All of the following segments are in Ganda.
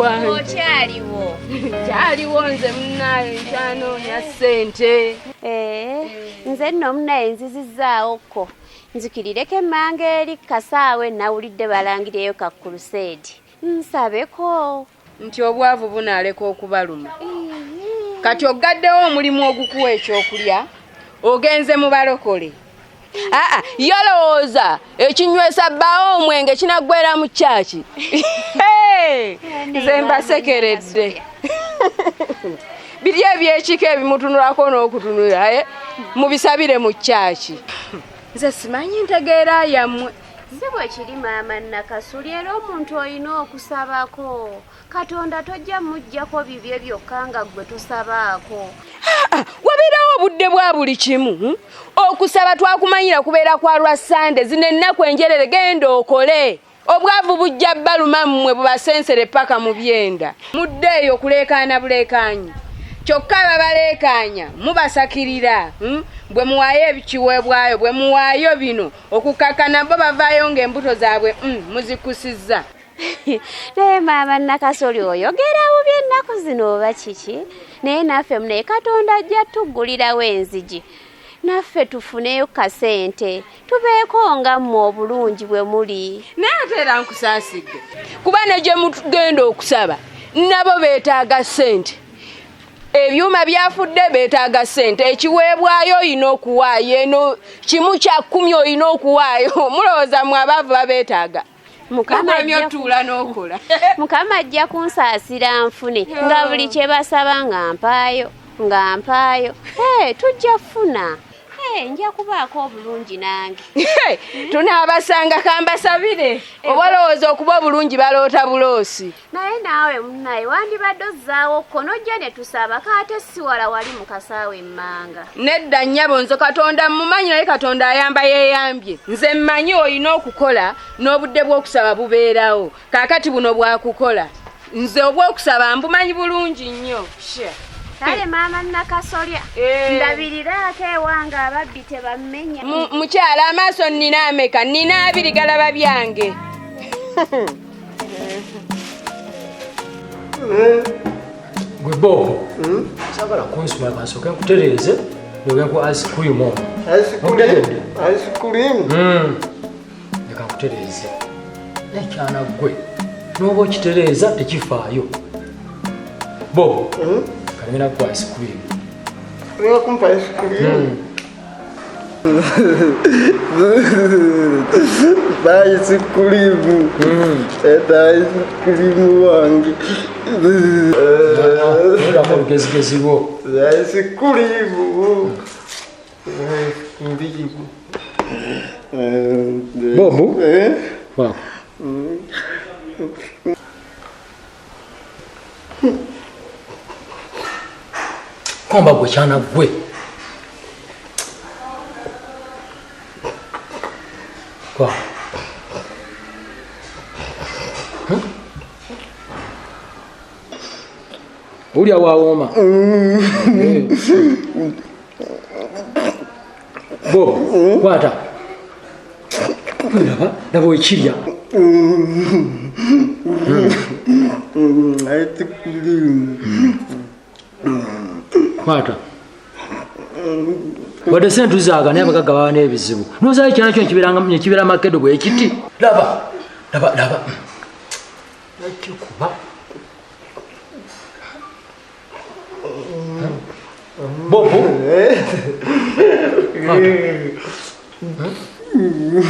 wange. Okyaliwo. Kyaliwo nze munnaye nkyanoonya ssente. Nze nno munnaye nzizizaawokko. Nzikirireko emmanga eri kasaawe nawulidde balangireyo ka crusade. Nsabeko. Nti obwavu bunaaleka okubaluma. Kati ogaddewo omulimu ogukuwa ekyokulya ogenze mu balokole. Yolowooza ekinywesa bbaawo omwenge kinaggwera mu kyaki. Nze mbasekeredde. Biri ebyekiko ebimutunulako n'okutunula mubisabire mu kyaki. Nze simanyi ntegeera yammwe. Si bwe kiri maama Nakasuli era omuntu olina okusabako. Katonda tojja mujjako bibye byokka nga ggwe tosabaako. Wabeerawo obudde bwa buli kimu. Okusaba twakumanyira kubeera kwa lwa Sande zino ennaku enjerere genda okole. Obwavu bujja baluma mmwe bubasensere paka mu byenda. Muddeeyo kuleekaana buleekaanyi. Kyokka babaleekaanya mubasakirira. Bwe muwaayo ebikiweebwayo bwe muwaayo bino okukakana bo bavaayo ng'embuto zaabwe muzikusizza. Naye maama Nakasoli oyogera bubi ennaku zino oba kiki? Naye naffe munaye Katonda ajja tuggulirawo enzigi. Naffe tufuneyo kasente tubeeko nga mmwe obulungi bwe muli. Naye ate era nkusaasidde kuba ne gye mugenda okusaba nabo beetaaga ssente. Ebyuma byafudde beetaaga ssente. Ekiweebwayo olina okuwaayo eno kimu kya 10 olina okuwaayo. Mulowooza mwe abaavu babeetaaga. Mukama ajja kunsaasira nfune nga buli kye basaba nga mpaayo. Tujja funa. Nja kubaako obulungi nange. Tunaabasanga kambasabire. Obalowooza okuba obulungi baloota buloosi. Naye naawe munnaye wandibadde ozzaawo kko n'ojja ne tusaba kaate si wala wali mu kasaawe emmanga. Nedda nnyabo nze Katonda mmumanyi naye Katonda ayamba yeeyambye. Nze mmanyi olina okukola n'obudde bw'okusaba bubeerawo. Kaakati buno bwakukola. Nze obw'okusaba mbumanyi bulungi nnyo. Kale maama Nakasolya ndabiriraako ewange ababbi tebammenya. Mukyala amaaso nnina ameka? Nnina 2 galaba byange. Gwe Bobo, sagala kunsumira kansooke nkutereeze nogenku ice cream omwo. Ice cream? Leka nkutereeze. Nekyana gwe n'oba okitereeza tekifaayo. Bobo, kalina ku ice cream. Kalina kumpa ice cream? Ice cream. Ice cream wange. Olako olugezigezi bwo. Ice cream. Bobo? Wako. Kwamba gwe kyana gwe. Kwa. Ulya waoma. Bobo, kwata. Ndaba wekirya. Ice cream. Kwata. Wadde sente tuzaaga naye abagagga baba n'ebizibu. N'ozaayo kyana kyo kibeera makedo bwe kiti. Laba. Nakikuba. Bobo.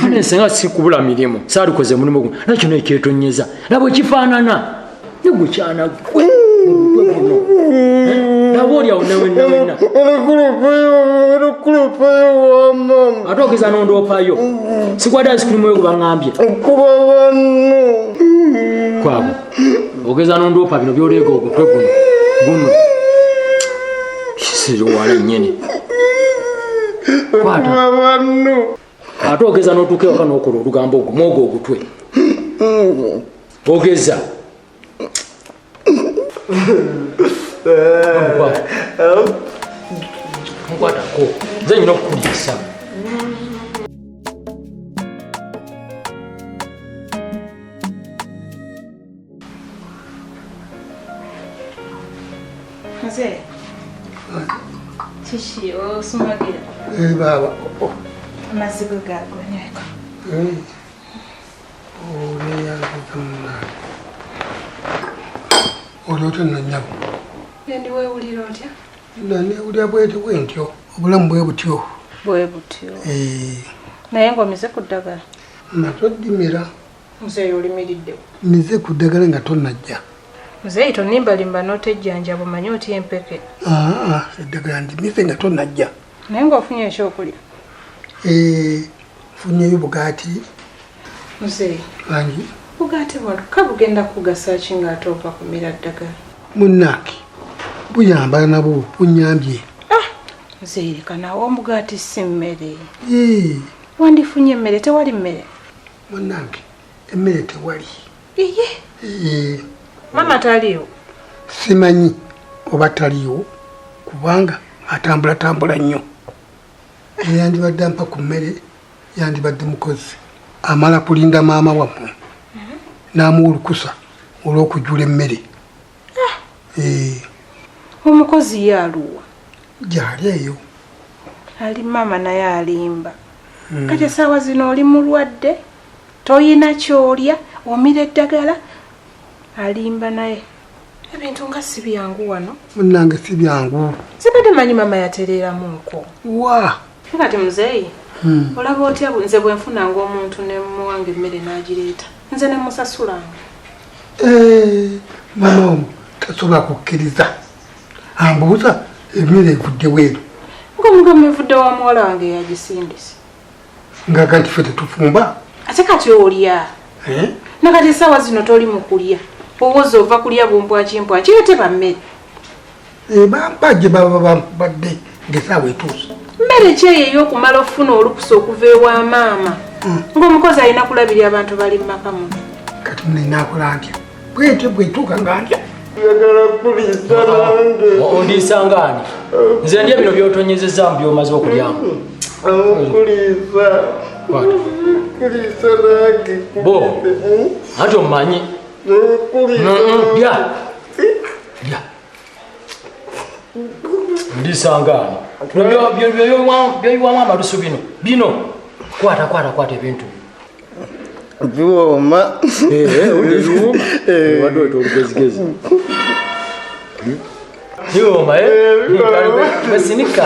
Ane senga sikubula mirimu. Saalukoze mulimu guno. Nakyo nekyetonyeza. Laba ekifaanana. Negwe kyana gwe. Nabolya onewena. Ate ogeza n'ondoopayo. Sikwata ice cream yo kubangambye. Kwabo. Ogeza n'ondoopa bino byoleega ogutwe guno. Kisiri wala nnyini. Kwata. Ate ogeza n'otuuka ewaka n'okola olugambo ogwo mwogo ogutwe. Ogeza. Nkwatako nze nyina okukuliisa. Mzee. Chishi osumagira. Baba. Amazigo gago nyeko. Oli yakutuna. Oli otuna nyabo. Ndi weewulira otya? Nani uli abwete bwentyo. Obulamu bwe butyo. Bwe butyo. Naye ngomize ku ddagala. Natodimira. Mzee olimiridde. Nize ku ddagala nga tonnajja. Mzee tonimbalimba n'otejjanjaba omanyi oti empeke. Eddagala ndimize nga tonnajja. Naye ng'ofunye ekyokulya. Funyeyo bugaati. Mzee. Langi. Bugaati bwano kabugenda kugasa ki ng'ate ova kumira ddagala. Munnange buyamba nabo bunyambye. Mzee leka nawe omugaati si mmere. Wandifunye emmere tewali mmere. Munnange emmere tewali. Mama taliiwo. Simanyi oba taliiwo kubanga atambula nnyo. Yandibadde ampa ku mmere yandibadde mukozi amala kulinda maama wammwe n'amuwa olukusa olw'okujjula emmere. Omukozi ye aluwa? Gyali eyo. Ali mama naye alimba. Kati essaawa zino oli mulwadde toyina kyolya omira eddagala alimba naye. Ebintu nga si byangu wano. Munnange si byangu. Sibadde manyi mama yatereeramuko. Wa. Kati muzeeyi olaba otya nze bwe nfunanga omuntu ne muwanga emmere n'agireeta nze ne musasulanga. Mama omu tasobola kukkiriza. Ambuuza emmere evudde weeru. Ng'omugamba evudde wa muwala wange yagisindise. Ngaga nti ffe tetufumba. Ate kati olya. Nakati essaawa zino toli mu kulya. Owooza ova kulya bumpwakimpwa kirete bammere. Bampa gye baba bambadde ng'essaawa etuuse. Mmere ki eyo ey'okumala okufuna olukusa okuva ewa maama ng'omukozi alina kulabirira abantu bali mu maka muno. Kati nnakola ntya bwetyo bwetuuka nga ntya. Ondisangaani nze ndya bino byotonyezezza mu byomaze okulyamu. Bo ate omanyi lya ndisangaani byoyiwamu amalusu bino kwata ebintu biwooma. Wadde oyita olugezigezi biwooma sinika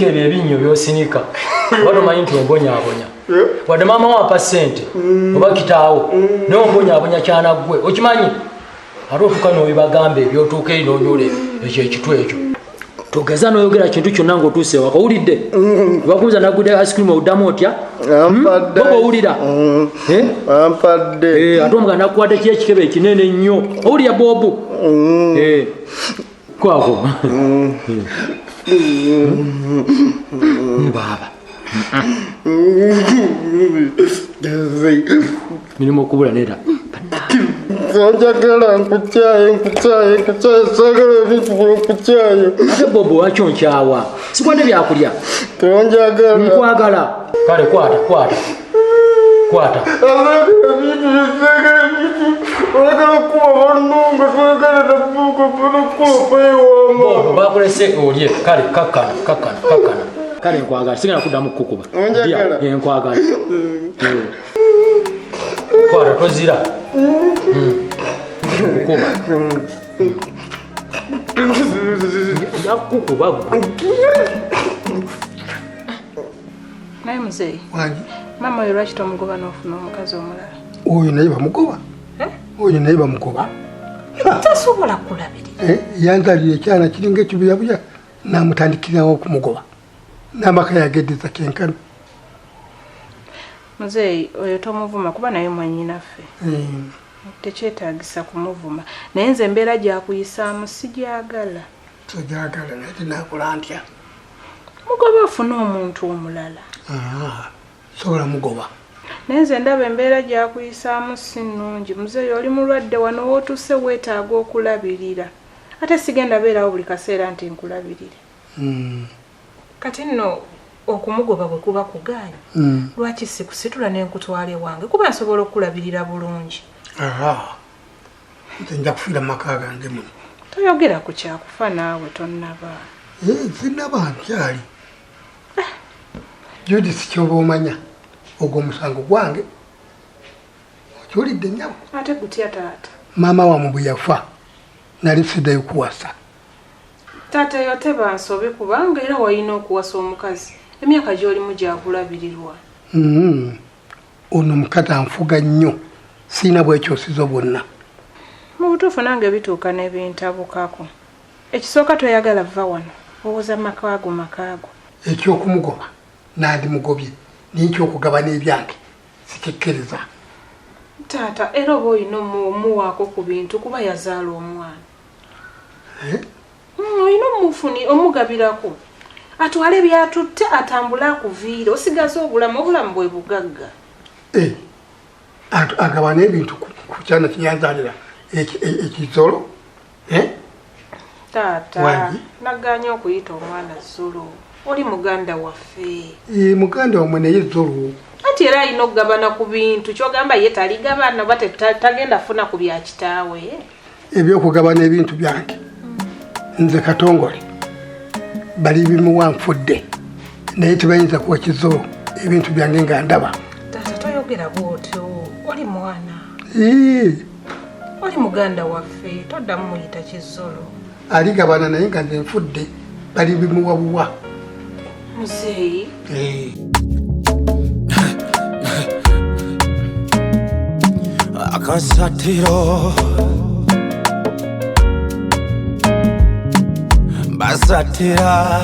ebyo ebinnyo byosinika oba tomanyi nti ombonyaabonya wadde maama wampa ssente oba kitaawo naye ombonyaabonya kyanaggwe okimanyi ate otuuka n'obibagamba ebyotuuka eri n'onyula ekyo ekitw ekyo togeza n'oyogera kintu kyonna ng'otuuse waka owulidde bakubuza nagudde ice cream oddamu otya boba owulira ate omuga nakuwadde ki ekikebe ekinene nnyo owulira bobu kwako baba mirimu okubula nera njagala nkukyaye sagala ebintu byenkukyaye. Ate bobo wakyo nkyawa sikwadde byakulya tonjagala nkwagala kale kwata olagala kuba banunga twagala nabuuka bobo bakulese olye kale kakkana kale nkwagala sigala kuddamu kukuba nkwagala kwata tozira kukuba yakukuba naye muzeeyi mama oyo lwaki tomugoba n'ofuna omukazi omulala? Oyo naye bamugoba. Oyo naye bamugoba. Tasobola kulabirira. Yanzalira ekyana kiringa ekibuyabuya n'amutandikirawo okumugoba n'amaka yageddeza kyenkana. Muzeeyi oyo tomuvuma kuba naye mwannyinaffe. Tekyetaagisa kumuvuma naye nze embeera gyakuyisaamu sigyagala. Togyagala naye tinaakola ntya? Mugoba ofune omuntu omulala. Sobola mugoba. Naye nze ndaba embeera gyakuyisaamu si nnungi. Muzeeyi oli mulwadde wano wootuuse weetaaga okulabirira. Ate sigenda beerawo buli kaseera nti nkulabirire. Kati nno okumugoba bwe kuba kugaanyi lwaki sikusitula n'enkutwala ewange kuba nsobola okulabirira bulungi. Nze nja kufiira mu maka gange muno. toyogera ku kyakufa naawe tonnaba. Sinaba nkyali. Judith kyoba omanya ogwo omusango gwange. Okiwulidde nnyabo? Ate gutya taata? Maama wamwe bwe yafa nali siddayo kuwasa. Taata yo tebansobe kubanga era walina okuwasa omukazi. Emyaka gy'olimu gyakulabirirwa. Ono omukazi anfuga nnyo. Siina bwekyosizo bwonna. Mu butuufu nange bituuka n'ebintabukako. Ekisooka toyagala vva wano. Owoza makaago. Ekyokumugoba nandimugobye n'ekyokugaba n'ebyange sikikkiriza. Taata era oba olina omuwaako ku bintu kuba yazaala omwana. Olina omugabirako. Atwale byatutte atambule akuviire osigaze obulamu bwe bugagga. Agaba n'ebintu ku kyana kinyanzalira ekizolo. Taata naganya okuyita omwana Zolo. Oli muganda waffe. Muganda wamwe naye Zolo. Ati era alina okugabana ku bintu kyogamba ye taligabana bate tagenda funa ku bya kitaawe. Ebyokugabana ebintu byange nze Katongole bali bimuwa nfudde naye tebayinza kuwa Kizolo ebintu byange nga ndaba. Taata toyogera bwotyo oli mwana. Oli muganda waffe toddamu muyita Kizolo. Aligabana naye nga nze nfudde bali bimuwa buwa. Muzeeyi. Akasattiro basatira